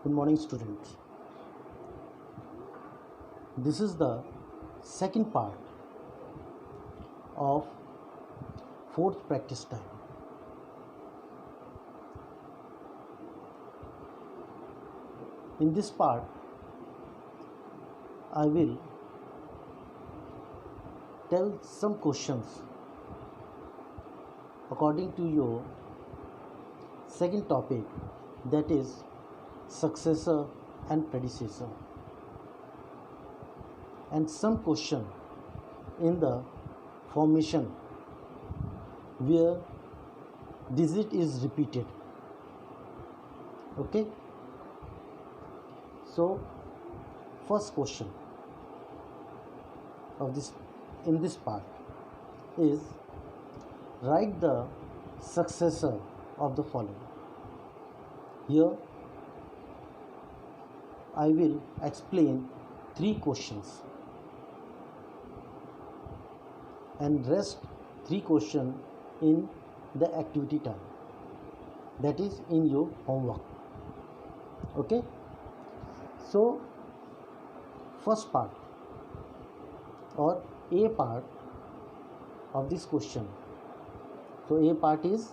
Good morning, students. This is the second part of fourth practice time. In this part, I will tell some questions according to your second topic, that is successor and predecessor, and some question in the formation where digit is repeated. Okay, so first question of this in this part is write the successor of the following. Here I will explain 3 questions and rest 3 questions in the activity time, that is in your homework. Okay, so first part or A part of this question. So A part is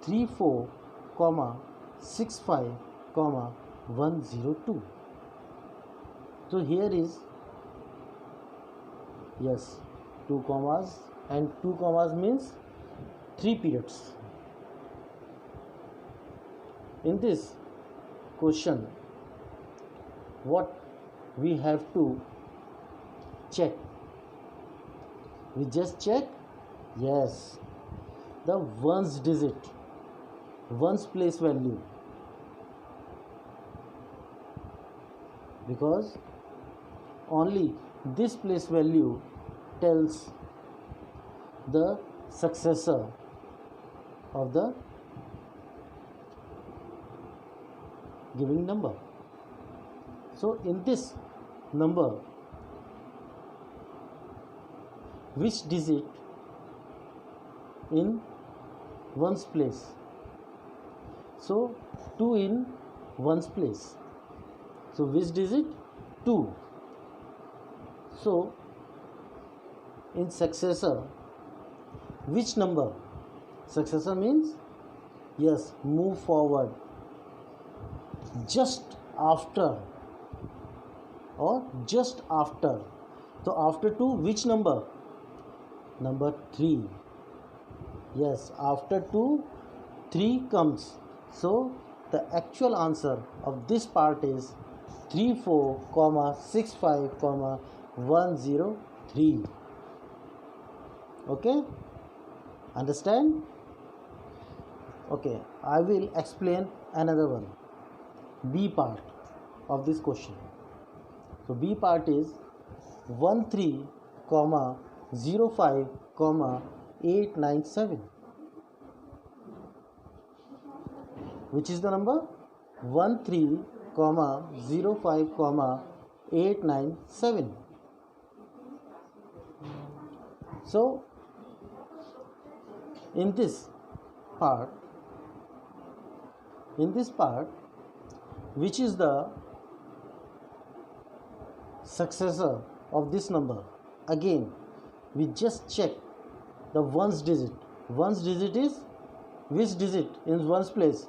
34, 65, 102. So here is, yes, 2 commas, and 2 commas means 3 periods. In this question, what we have to check? We just check, yes, the ones digit, ones place value, because only this place value tells the successor of the giving number. So in this number, which digit in ones place? So 2 in ones place. So which digit? 2. So in successor, which number? Successor means, yes, move forward just after or just after. So after 2, which number? Number 3. Yes, after 2, 3 comes. So the actual answer of this part is 34, 65, 103. Okay, understand? Okay, I will explain another one, B part of this question. So B part is 13, 05, 897. Which is the number? 13, 05, 897. So in this part, which is the successor of this number? Again, we just check the ones digit. Ones digit is which digit in ones place?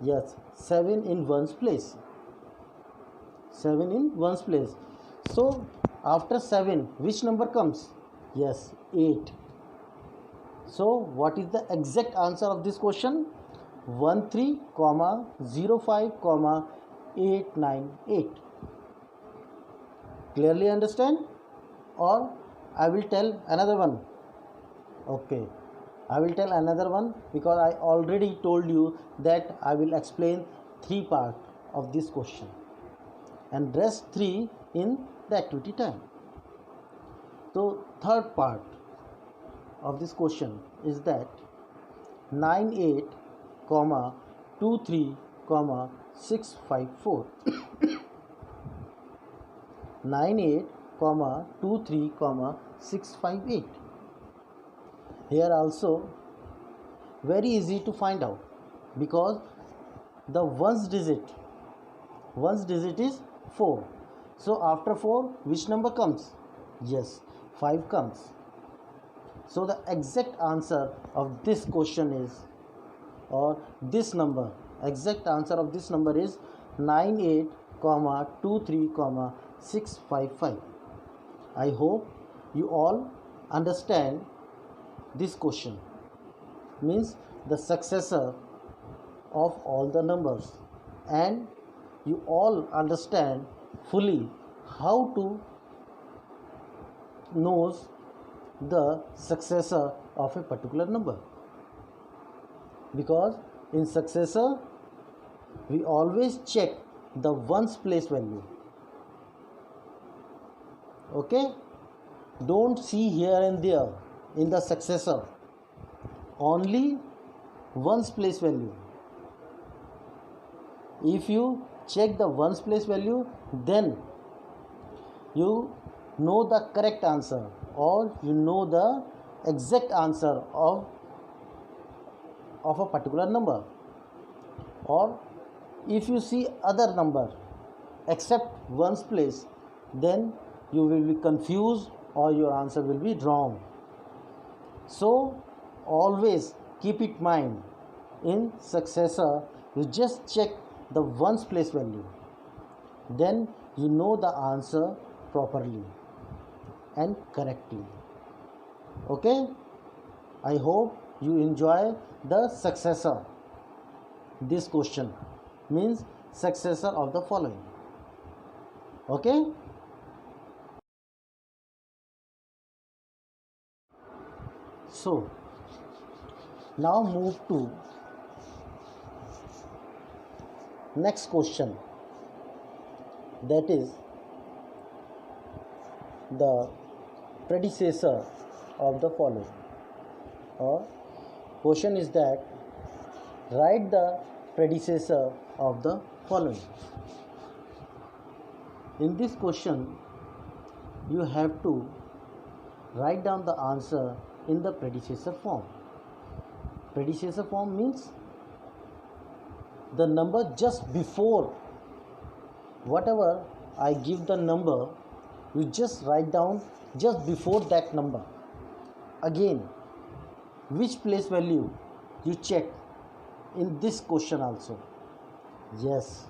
Yes, 7 in ones place. 7 in ones place. So after 7, which number comes? Yes, 8. So what is the exact answer of this question? 13, 05, 898. Clearly understand? Or I will tell another one. Okay, I will tell another one because I already told you that I will explain 3 parts of this question and rest 3 in the activity time. So third part of this question is that 98, 23, 654. 98, 23, 658. Here also very easy to find out because the ones digit ones digit is 4. So after 4, which number comes? Yes, 5 comes. So the exact answer of this question is, or this number, exact answer of this number is 98,23,655. I hope you all understand this question. Means the successor of all the numbers, and you all understand fully how to knows the successor of a particular number, because in successor we always check the ones place value. Okay, don't see here and there in the successor, only ones place value. If you check the ones place value, then you know the correct answer, or you know the exact answer of a particular number. Or if you see other number except ones place, then you will be confused or your answer will be wrong. So always keep it in mind, in successor you just check the ones place value, then you know the answer properly and correctly. Okay, I hope you enjoy the successor. This question means successor of the following. Okay, so now move to next question, that is the predecessor of the following. Or question is that write the predecessor of the following. In this question you have to write down the answer in the predecessor form. Predecessor form means the number just before, whatever I give the number, you just write down just before that number. Again, which place value you check in this question also. Yes,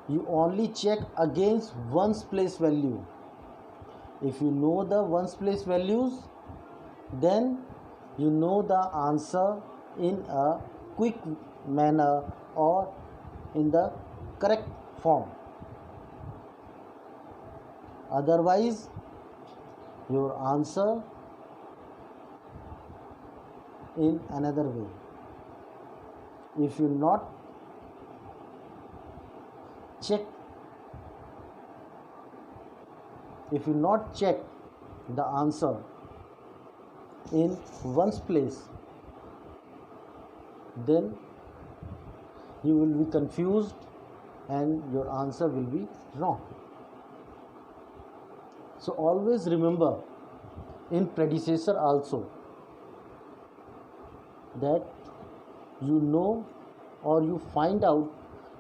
you only check against ones place value. If you know the ones place values, then you know the answer in a quick manner or in the correct form. Otherwise your answer in another way. If you not check the answer in one's place, then you will be confused and your answer will be wrong. So always remember, in predecessor also, that you know or you find out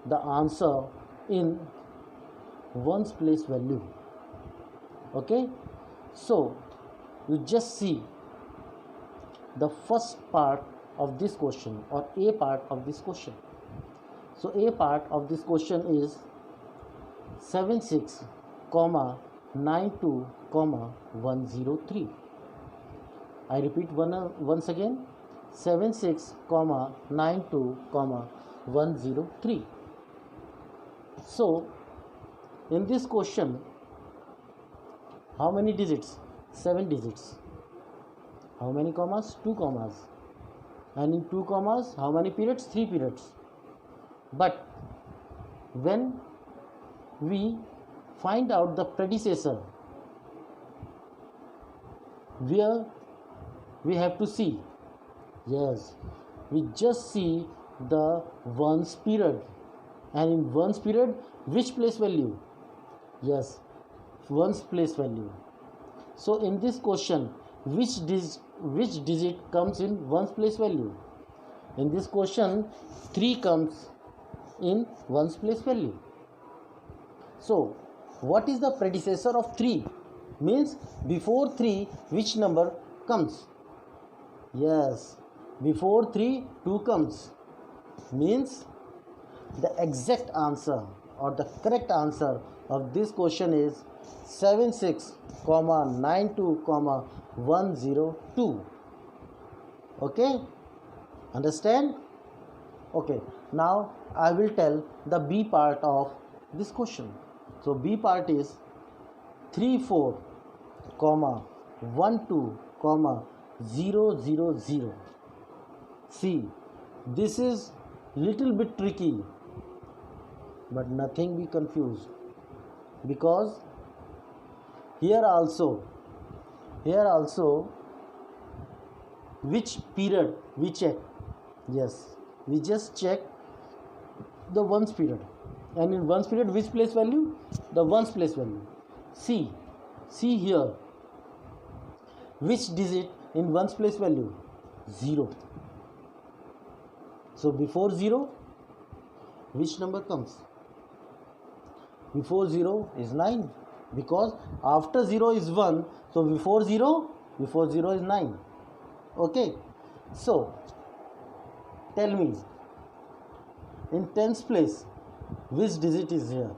the answer in one's place value. Okay, so you just see the first part of this question, or A part of this question. So A part of this question is 76, 92, 103. I repeat once again, 76, 92, 103. So in this question, how many digits? 7 digits. How many commas? 2 commas. And in 2 commas, how many periods? 3 periods. But when we find out the predecessor, where we have to see, yes, we just see the ones period, and in ones period, which place value? Yes, ones place value. So in this question, which digit comes in ones place value? In this question, 3 comes in ones place value. So what is the predecessor of 3? Means before 3 which number comes? Yes, before 3 2 comes. Means the exact answer or the correct answer of this question is 76, 92, 102. Okay, understand? Okay, now I will tell the B part of this question. So B part is 34, 12, 000. See, this is little bit tricky, but nothing be confused, because here also which period we check. Yes, we just check the ones period, and in ones period which place value? The ones place value. See here, which digit in ones place value? 0. So before 0 which number comes? Before 0 is 9, because after 0 is 1, so before 0 is 9. Okay, so tell me, in tens place which digit is here?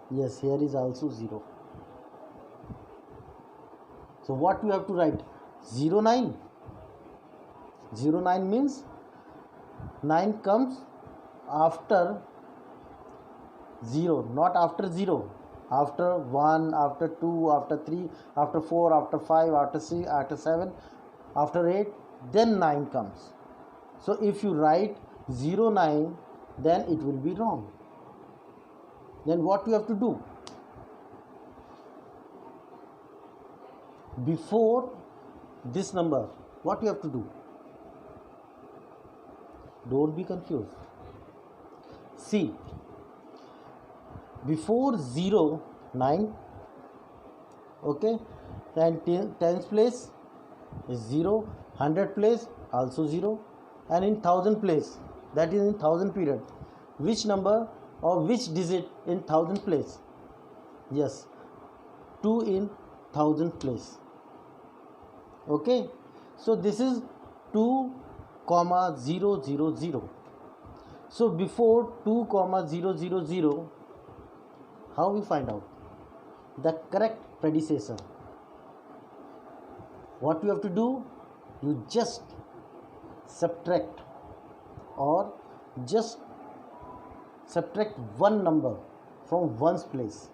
Yes, here is also 0. So what we have to write? 09. 09 means 9 comes after 0, not after 0. After 1, after 2, after 3, after 4, after 5, after 6, after 7, after 8, then 9 comes. So if you write 09, then it will be wrong. Then what you have to do? Before this number, what you have to do? Don't be confused. See, before 0, 9, okay, and tens place is 0, 100 place also 0, and in thousand place, that is in thousand period, which number or which digit in thousand place? Yes, 2 in thousand place. Okay, so this is 2, 000. So before 2, 000, how we find out the correct predecessor? What you have to do? You just subtract, or just subtract one number from ones place.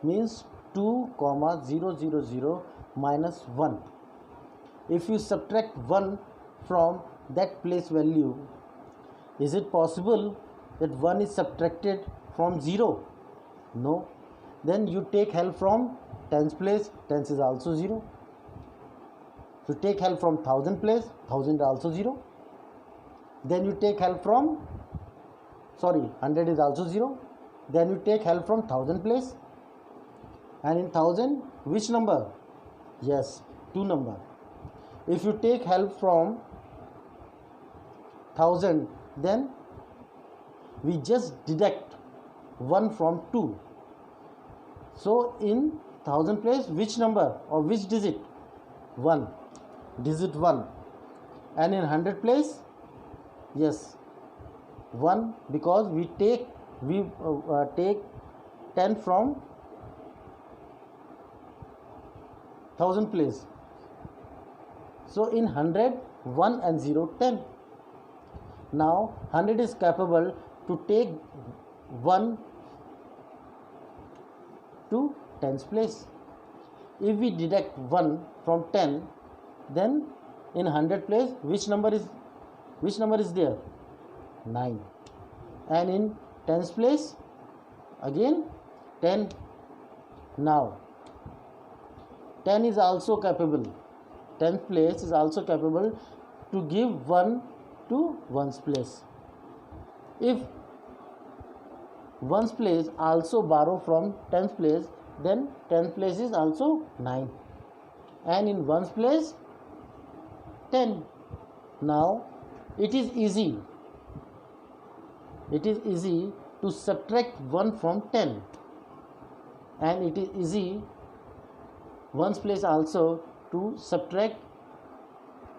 Means 2, 000 minus 1. If you subtract 1 from that place value, is it possible that 1 is subtracted from 0? No. Then you take help from tens place, tens is also 0. So take help from thousand place, thousand also 0. Then you take help from 100 is also 0. Then you take help from thousand place, and in thousand which number? Yes, 2 number. If you take help from 1000, then we just deduct 1 from 2. So in 1000 place which number or which digit? 1, digit 1. And in 100 place, yes, 1, because we take 10 from 1000 place. So in 100, 1 and 0, 10. Now 100 is capable to take 1 to tens place. If we deduct 1 from 10, then in 100 place which number is there? 9. And in tens place again 10. Now 10 is also capable, 10th place is also capable to give 1 to ones place. If ones place also borrow from 10th place, then 10th place is also 9, and in ones place 10. Now it is easy to subtract 1 from 10, and it is easy ones place also to subtract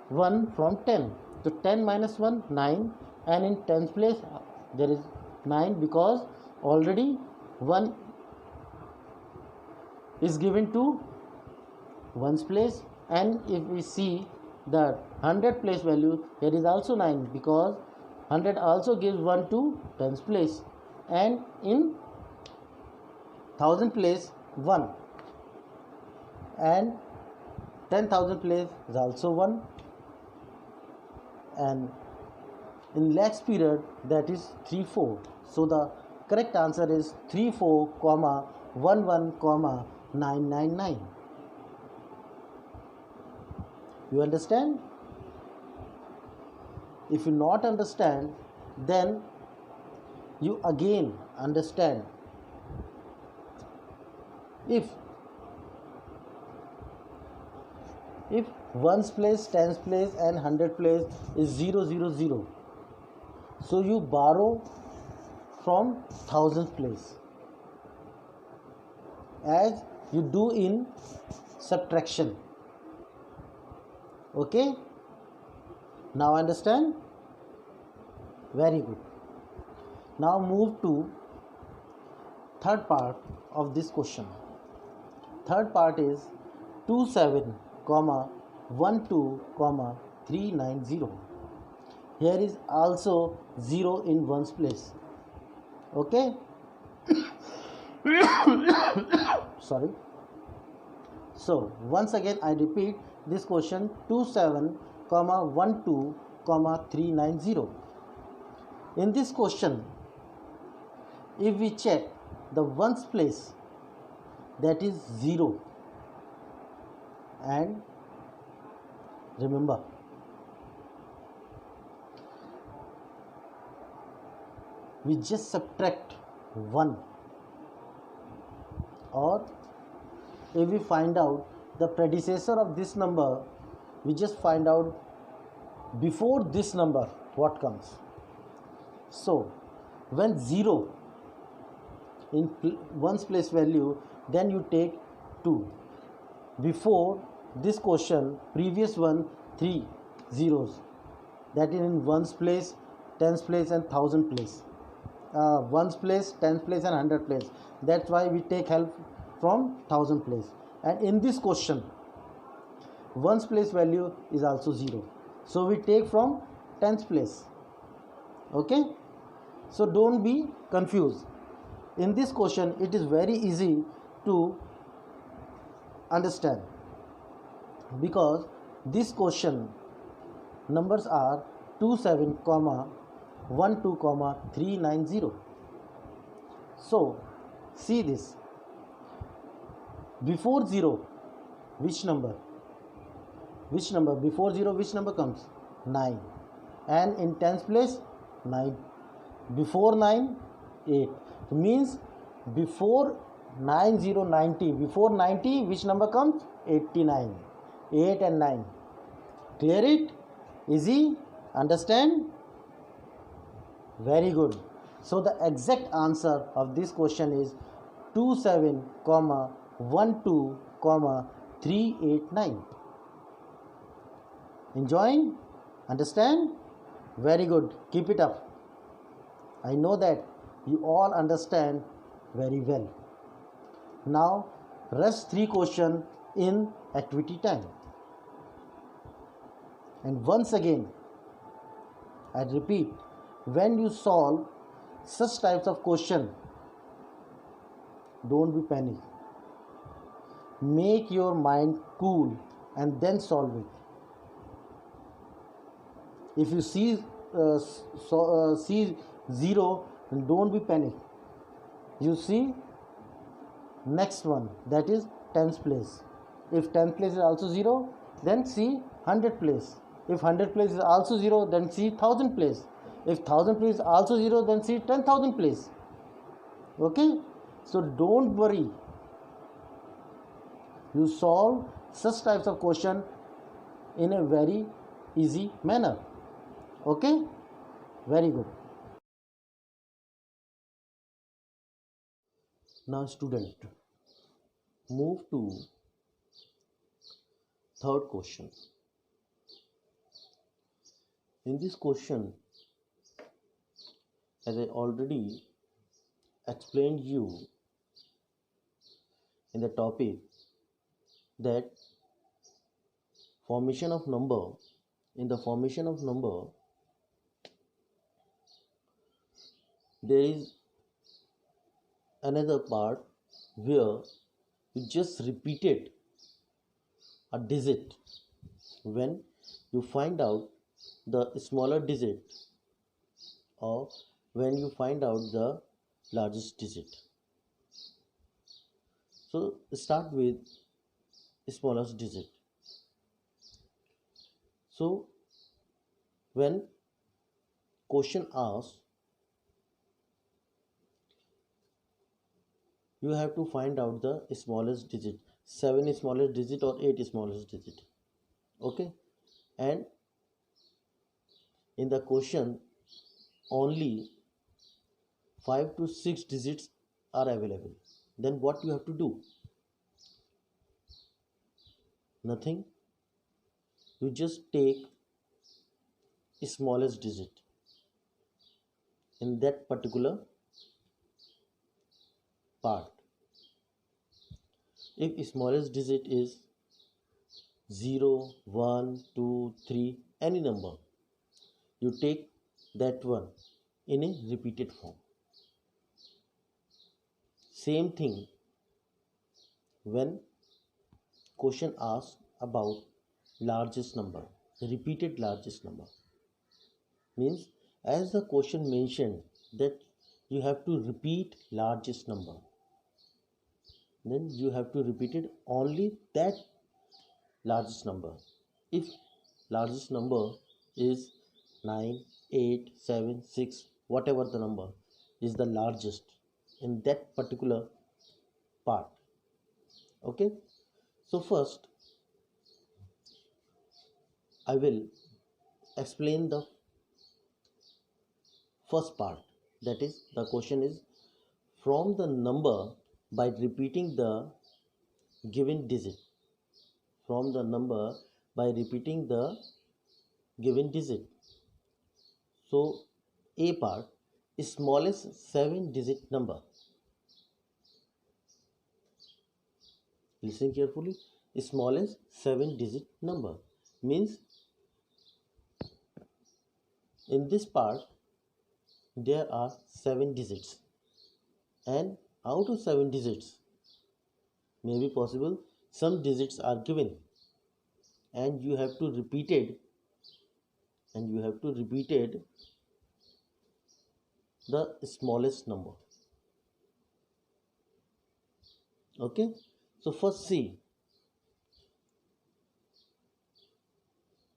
1 from 10. So 10 minus 1, 9, and in tens place there is 9 because already 1 is given to ones place, and if we see the 100 place value, here is also 9 because 100 also gives 1 to tens place, and in 1000 place 1, and 10,000 place is also 1, and in lakhs period that is 34. So the correct answer is 34, 11, 999. You understand? If you not understand, then you again understand. If ones place, tens place and 100 place is 0, 0, 0, so you borrow from thousands place as you do in subtraction. Okay, now understand? Very good. Now move to third part of this question. Third part is 27, 12, 390. Here is also 0 in ones place. Okay. Sorry. So once again I repeat this question: 27, 12, 390. In this question, if we check the ones place, that is 0, and remember, we just subtract 1, or if we find out the predecessor of this number, we just find out before this number what comes. So when 0 in ones place value, then you take 2. Before this question, previous one, 3 zeros, that is in ones place, tens place and thousand place. Ones place, tens place and 100 place. That's why we take help from thousand place. And in this question, ones place value is also 0, so we take from tens place. Okay, so don't be confused. In this question, it is very easy to understand because this question numbers are 27, 12, 390. So see this: before 0, which number before 0, which number comes? 9. And in tens place, 9. Before 9, 8. So means before 90, 90, before 90, which number comes? 89. 8 and 9. Clear it? Easy? Understand? Very good. So the exact answer of this question is 27, 12, 389. Enjoying? Understand? Very good. Keep it up. I know that you all understand very well. Now rest 3 questions in activity time. And once again, I repeat, when you solve such types of question, don't be panic. Make your mind cool and then solve it. If you see 0, then don't be panic. You see next one, that is tens place. If tens place is also 0, then see 100 place. If 100 place is also 0, then see 1000 place. If 1000 place is also 0, then see 10,000 place. Okay, so don't worry. You solve such types of question in a very easy manner. Okay, very good. Now student, move to third question. In this question, as I already explained you in the topic, that formation of number, in the formation of number there is another part where you just repeated a digit when you find out the smaller digit or when you find out the largest digit. So start with smallest digit. So when question asks, you have to find out the smallest digit, 7 smallest digit or 8 smallest digit. Okay, and in the question only 5 to 6 digits are available. Then what you have to do? Nothing. You just take smallest digit in that particular part. If smallest digit is 0, 1, 2, 3, any number, you take that one in a repeated form. Same thing when question asks about largest number, repeated largest number, means as the question mentioned that you have to repeat largest number, then you have to repeat it only that largest number. If largest number is 9, 8, 7, 6, whatever the number is the largest in that particular part. Okay, so first I will explain the first part, that is the question is from the number by repeating the given digit, from the number by repeating the given digit. So A part, smallest 7 digit number. Listen carefully. Smallest 7 digit number means in this part there are 7 digits, and out of 7 digits may be possible some digits are given and you have to repeat it, the smallest number. Okay, so first see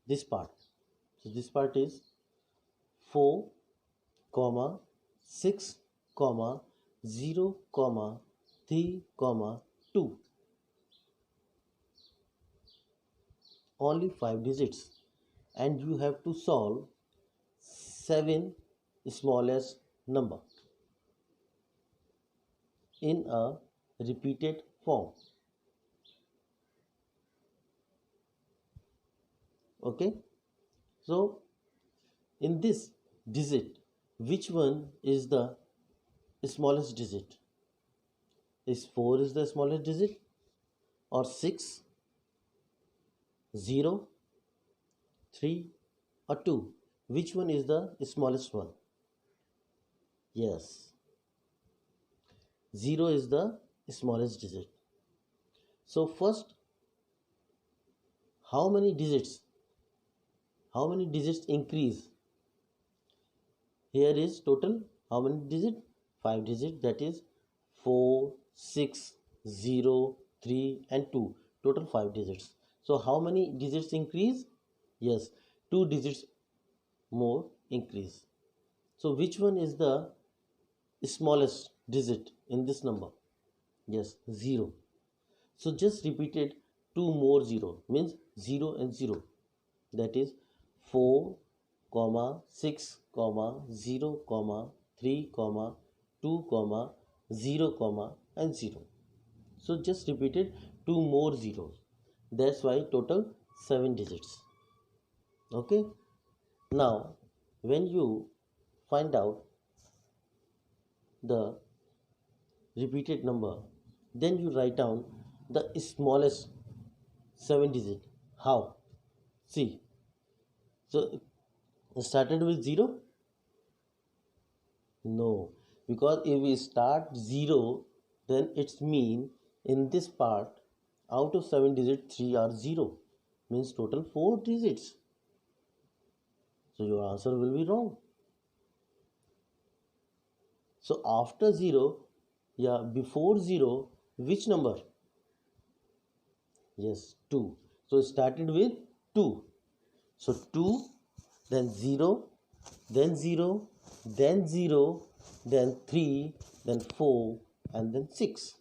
this part. So this part is 4, 6, 0, 3, 2. Only 5 digits, and you have to solve 7 smallest number in a repeated form. Okay, so in this digit, which one is the smallest digit? Is 4 is the smallest digit, or 6, 0, 3, or 2? Which one is the smallest one? Yes, 0 is the smallest digit. So first, how many digits increase? Here is total how many digits? 5 digits, that is 4, 6, 0, 3 and 2. Total 5 digits. So how many digits increase? Yes, 2 digits more increase. So which one is the smallest digit in this number? Yes, 0. So just repeated 2 more 0, means 0 and 0. That is 4, 6, 0, 3, 2, 0 comma and 0. So just repeated 2 more zeros. That's why total 7 digits. Okay. Now when you find out the repeated number, then you write down the smallest 7 digit. How? See, so it started with 0. No, because if we start 0, then it's mean in this part out of 7 digits 3 are 0, means total 4 digits. So your answer will be wrong. So after 0, yeah, before 0, which number? Yes, 2. So it started with 2. So 2, then 0, then 0, then 0, then 3, then 4, and then 6.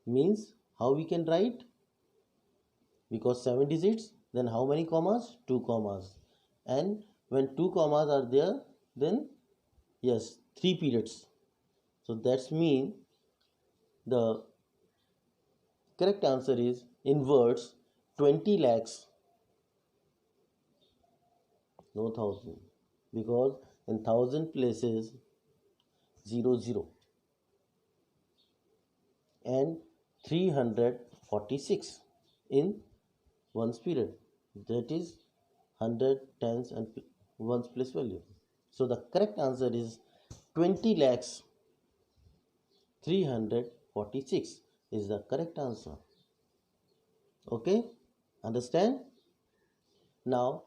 Means how we can write? Because 7 digits, then how many commas? 2 commas. And when 2 commas are there, then yes, 3 periods. So that's mean the correct answer is in words 20 lakhs, no thousand, because in thousand places 0 0 and 346 in one's period, that is 100 tens and one's place value. So the correct answer is 20 lakhs 346 is the correct answer. Okay, understand? Now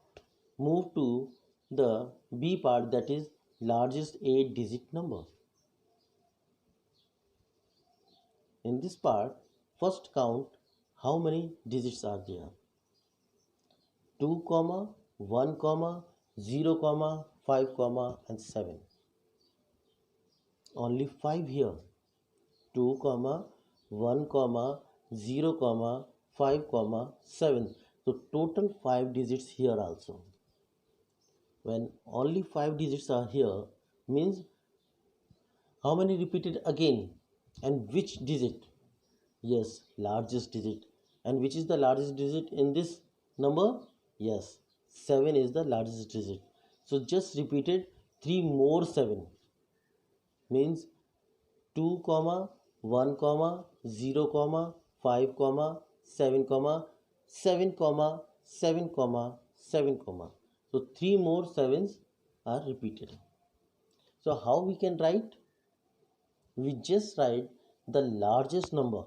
move to the B part, that is largest 8 digit number. In this part, first count how many digits are there. 2 comma, 1 comma, 0 comma, 5 comma and 7. Only 5 here. 2 comma, 1 comma, 0 comma, 5 comma, 7. So total 5 digits here also. When only 5 digits are here, means how many repeated again and which digit? Yes, largest digit. And which is the largest digit in this number? Yes, 7 is the largest digit. So just repeated 3 more 7, means 2 comma 1 comma 0 comma 5 comma 7 comma 7 comma 7 comma 7 comma. So 3 more 7s are repeated. So how we can write? We just write the largest number,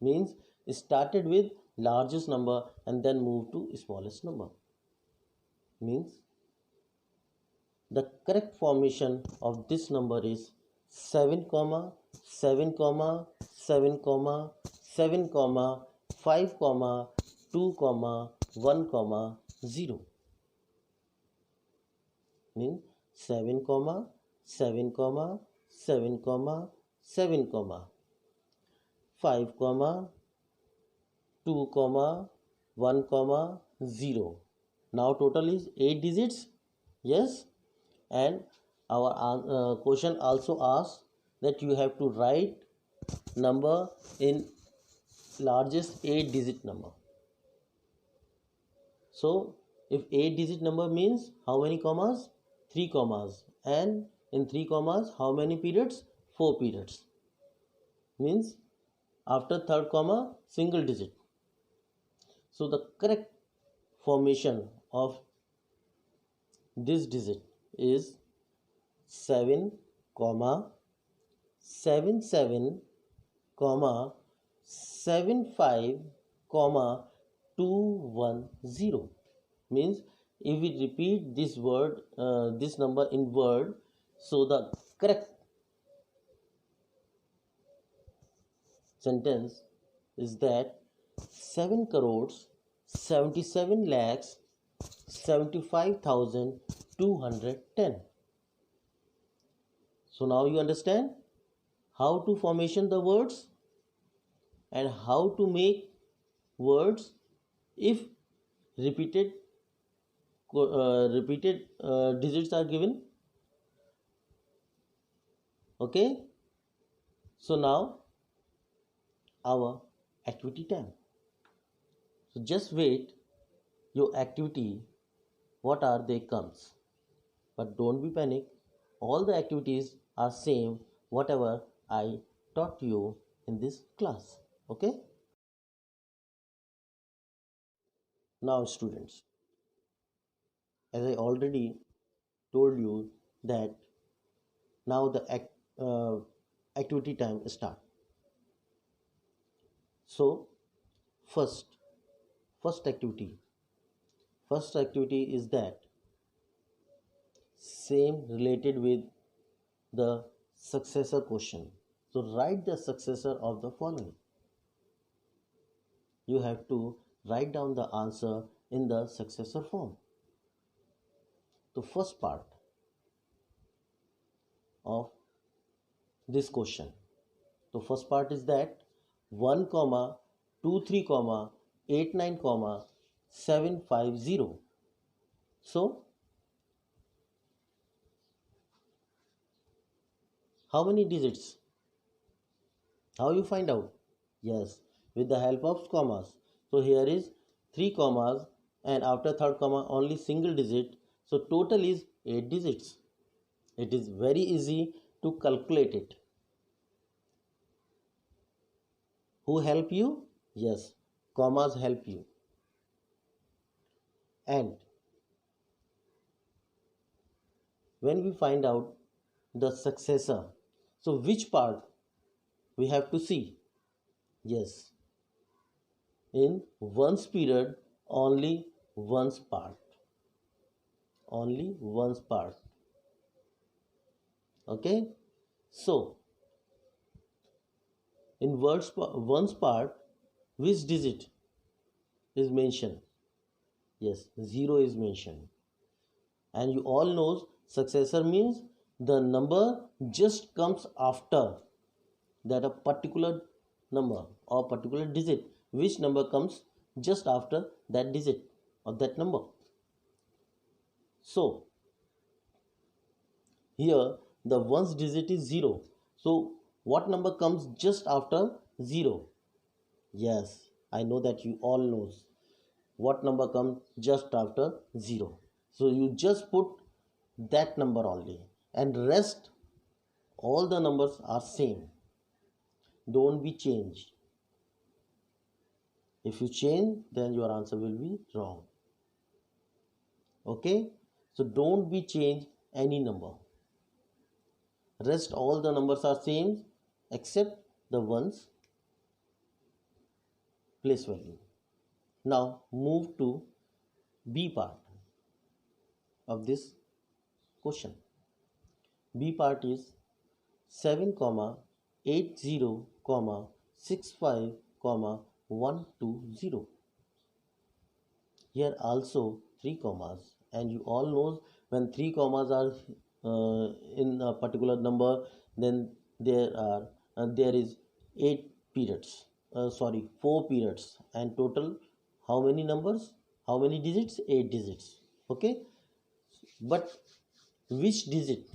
means started with largest number and then move to smallest number. Means the correct formation of this number is 7 comma 7 comma 7 comma 7 comma 5 comma 2 comma 1 comma 0. Means 7 comma 7 comma 7 comma 7 comma 5 comma 2 comma 1 comma 0. Now total is 8 digits. Yes, and our question also asks that you have to write number in largest 8 digit number. So if 8 digit number means how many commas? 3 commas. And in 3 commas how many periods? 4 periods. Means after third comma single digit. So the correct formation of this digit is 7 comma 77 comma 75 comma 210. Means if we repeat this word, this number in word, so the correct sentence is that 7 crores 77 lakhs 75,210. So now you understand how to formation the words and how to make words if repeated digits are given. Okay, so now our activity time. So just wait your activity, what are they comes. But don't be panic. All the activities are same whatever I taught you in this class. Okay? Now students, as I already told you that now the activity time start. So first first activity first activity is that same related with the successor question. So write the successor of the following. You have to write down the answer in the successor form. The first part of this question. The first part is that 1 comma 23 comma 89 comma 750. So how many digits? How you find out? Yes, with the help of commas. So here is 3 commas and after third comma only single digit. So total is 8 digits. It is very easy to calculate it. Who help you? Yes, commas help you. And when we find out the successor, so which part we have to see? Yes, in one's period, only one's part. Only one's part. Okay, so in one's part, which digit is mentioned? Yes, 0 is mentioned. And you all knows successor means the number just comes after that a particular number or particular digit, which number comes just after that digit or that number. So here the ones digit is 0. So what number comes just after 0? Yes, I know that you all knows what number comes just after 0. So you just put that number only and rest all the numbers are same. Don't be changed. If you change, then your answer will be wrong. Okay, so don't be change any number. Rest all the numbers are same except the ones place value. Now move to B part of this question. B part is 7 comma 80 comma 65 comma 120. Here also 3 commas, and you all knows when 3 commas are in a particular number, then there is 8 periods, 4 periods, and total how many numbers, how many digits? 8 digits. Okay, but which digit,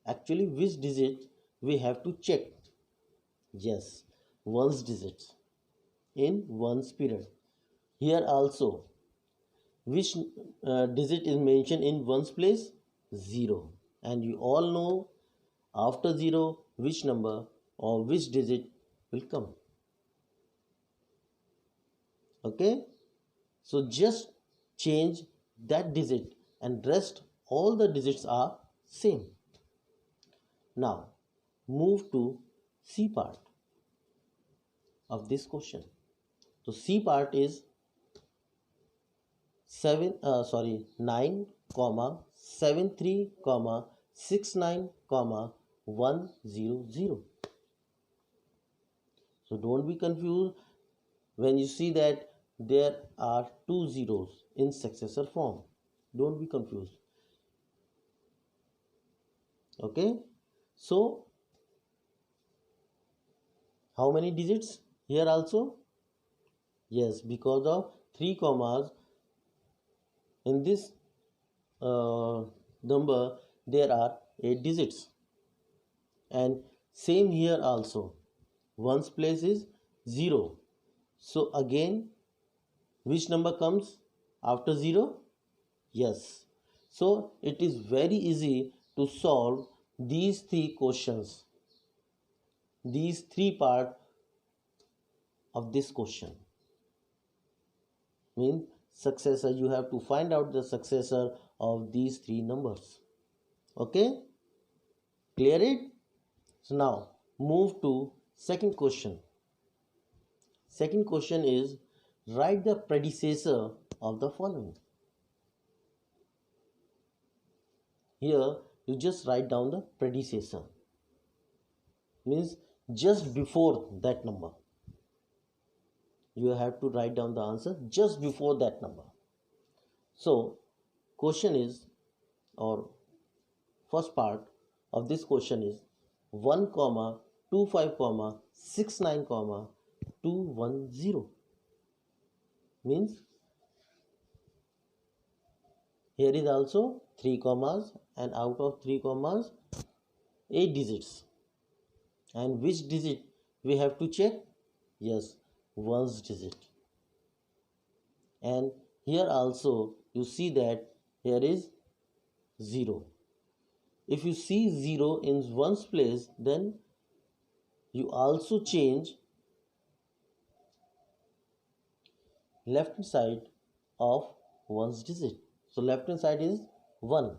actually which digit we have to check? Yes, one's digits in one's period. Here also which digit is mentioned in one's place? 0. And you all know after 0 which number or which digit will come. Okay, so just change that digit and rest all the digits are same. Now move to C part of this question. So C part is 9 comma 73 comma 69 comma 100. So don't be confused when you see that there are two zeros in successor form. Don't be confused. Okay, so how many digits here also? Yes, because of 3 commas in this number there are 8 digits, And same here also, ones place is 0. So again, which number comes after 0? Yes. So it is very easy to solve these three questions, these three parts of this question. Means successor, you have to find out the successor of these three numbers. Okay, clear it? So now move to second question. Second question is, write the predecessor of the following. Here you just write down the predecessor, means just before that number. You have to write down the answer just before that number. So question is, or first part of this question is 1 comma 25 comma 69 comma 210. Means here is also 3 commas, and out of 3 commas 8 digits. And which digit we have to check? Yes, ones digit. And here also you see that here is 0. If you see 0 in ones place, then you also change left hand side of ones digit. So left hand side is 1.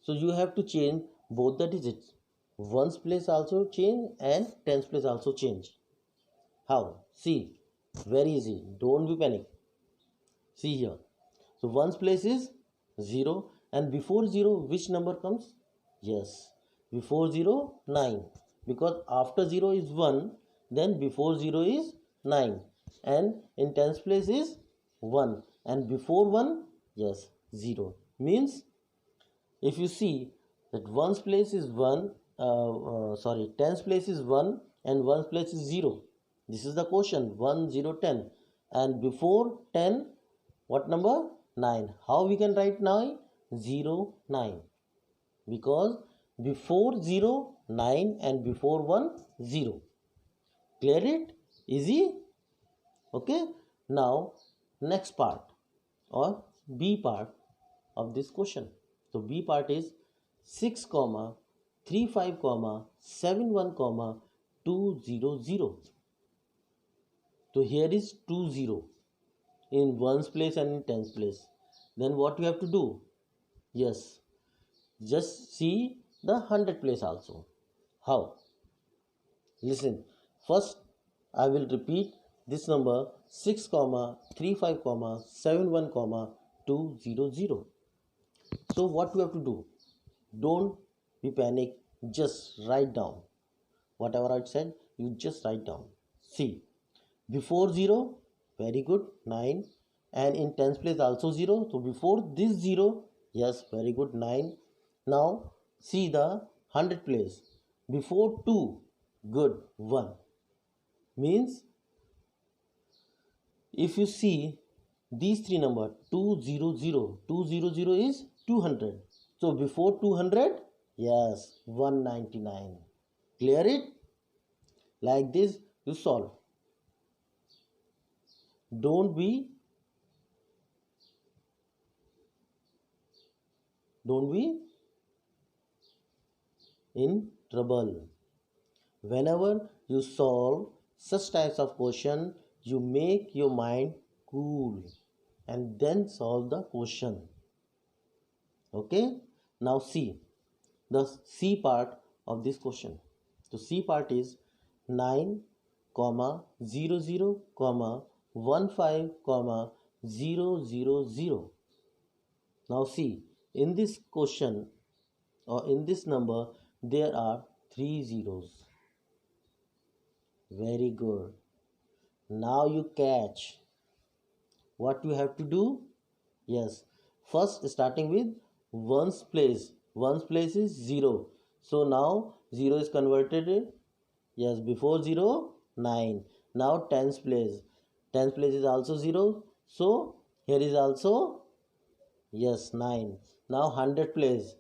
So you have to change both the digits. Ones place also change and tens place also change. How? See, very easy. Don't be panic. See here. So ones place is 0, and before 0 which number comes? Yes, before 0 9, because after 0 is 1, then before 0 is 9, and in tens place is 1, and before 1, yes, 0. Means if you see that ones place is 1, tens place is 1 and ones place is 0. This is the question 1 0 10, and before 10 what number? 9. How we can write 9? 0 9, because before 0 9 and before 1 0. Clear it? Easy? Okay. Now next part, or B part of this question. So B part is 6 comma 35 comma 71 comma 200. So here is 20 in ones place and in tens place. Then what you have to do? Yes, just see the 100 place also. How? Listen, first I will repeat this number 6 comma 35 comma 71 comma 200. So what you have to do? Don't be panic, just write down whatever I said. You just write down. See, before 0, very good, 9, and in tens place also 0. So before this 0, yes, very good, 9. Now see the 100 place. Before 2, good, 1. Means if you see these three numbers 200 is 200. So before 200, yes, 199. Clear it? Like this you solve. Don't be in trouble. Whenever you solve such types of question, you make your mind cool and then solve the question. Okay, now see the C part of this question. The C part is 9 comma 00 comma 15 comma 000. Now see, in this question or in this number there are 3 zeros. Very good. Now you catch. What you have to do? Yes, first starting with ones place. Ones place is 0. So now 0 is converted. Yes, before 0, 9. Now tens place. Tens place is also 0. So here is also, yes, 9. Now 100 place.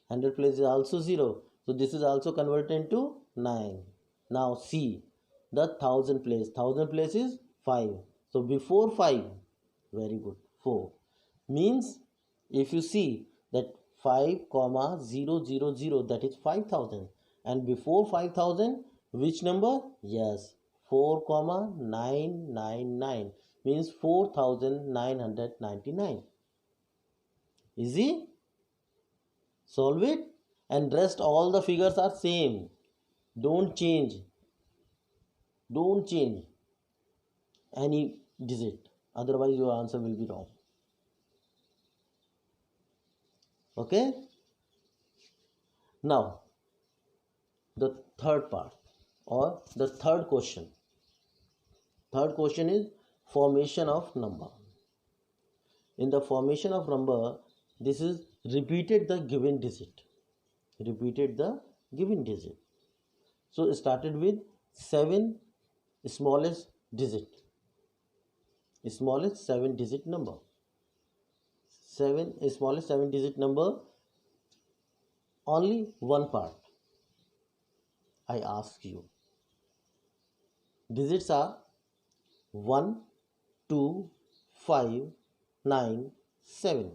100 place is also 0. So this is also converted into 9. Now see the thousand place. Thousand place is 5. So before 5, very good, 4. Means if you see that 5 comma 0 0 0, that is 5000, and before 5000 which number? Yes, 4 comma 999, means 4999. Easy. Solve it, and rest all the figures are same. Don't change, don't change any digit, otherwise your answer will be wrong. Okay, now the third part, or the third question. Third question is formation of number. In the formation of number, this is repeated the given digit. Repeated the given digit. So started with 7, smallest digit. Smallest 7 digit number. 7, smallest 7 digit number. Only one part. I ask you. Digits are 1, 2, 5, 9, 7.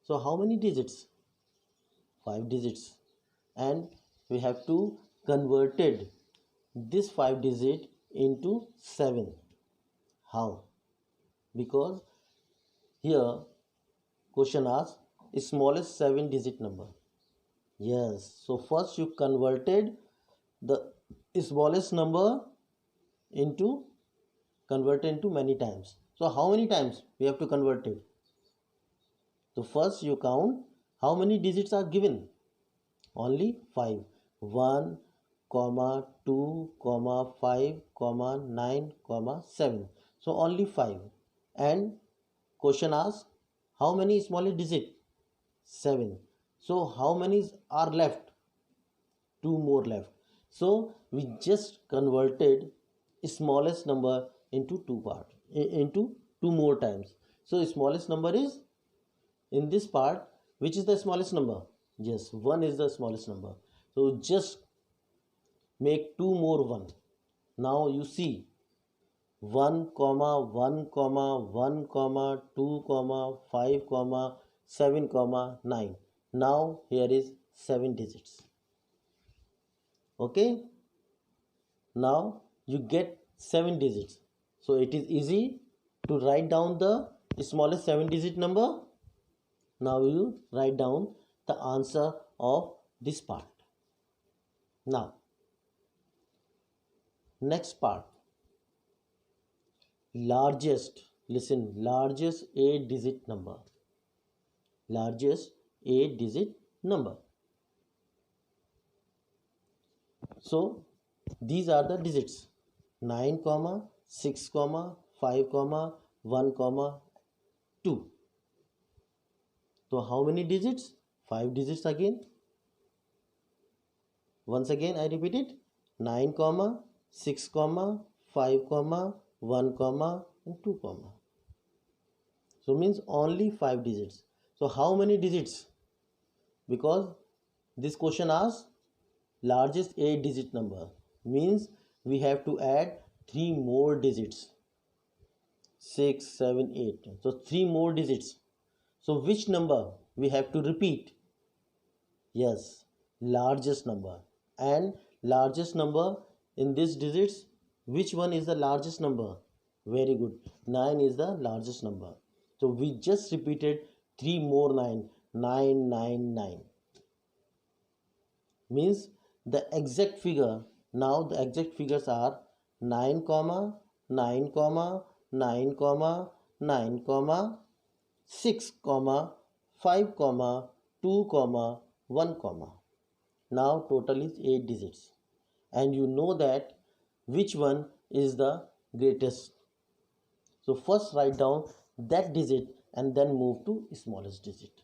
So how many digits? 5 digits. And we have to converted this 5 digit into 7. How? Because here question asks smallest 7 digit number. Yes, so first you converted the smallest number into many times. So how many times we have to convert it? So first you count how many digits are given. Only 5. 1, 2, 5, 9, 7. So only 5. And question asks how many smallest digit? 7. So how many are left? 2 more left. So we just converted smallest number into into 2 more times. So smallest number is in this part. Which is the smallest number? Yes, 1 is the smallest number. So just make 2 more 1. Now you see 1 comma 1 comma 1 comma 2 comma 5 comma 7 comma 9. Now here is 7 digits. Okay, now you get 7 digits. So it is easy to write down the smallest 7 digit number. Now you write down the answer of this part. Now next part, largest, listen, largest 8 digit number. Largest 8 digit number. So these are the digits: 9 comma 6 comma 5 comma 1 comma 2. So how many digits? 5 digits again. Once again I repeat it: 9 comma 6 comma 5 comma 1 comma and 2 comma. So means only 5 digits. So how many digits? Because this question asks largest 8 digit number, means we have to add 3 more digits. 6, 7, 8. So 3 more digits. So which number we have to repeat? Yes, largest number. And largest number in these digits, which one is the largest number? Very good. 9 is the largest number. So we just repeated 3 more 9. 9, 9, 9. Means the exact figure. Now the exact figures are 9 comma 9 comma 9 comma 9 comma 6 comma 5 comma 2 comma 1 comma. Now total is 8 digits, and you know that which one is the greatest. So first write down that digit and then move to smallest digit.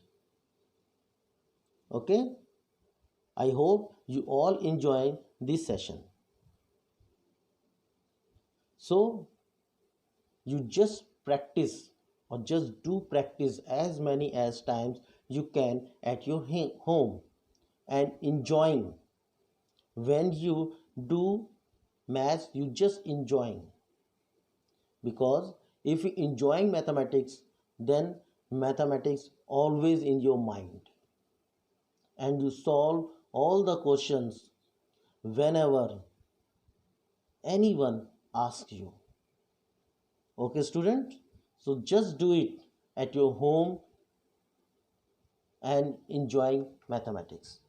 Okay, I hope you all enjoy this session. So you just practice, or just do practice as many as times you can at your home, and enjoying When you do maths, you just enjoying, because if you enjoying mathematics, then mathematics always in your mind, and you solve all the questions whenever anyone asks you. Okay, student? So just do it at your home and enjoying mathematics.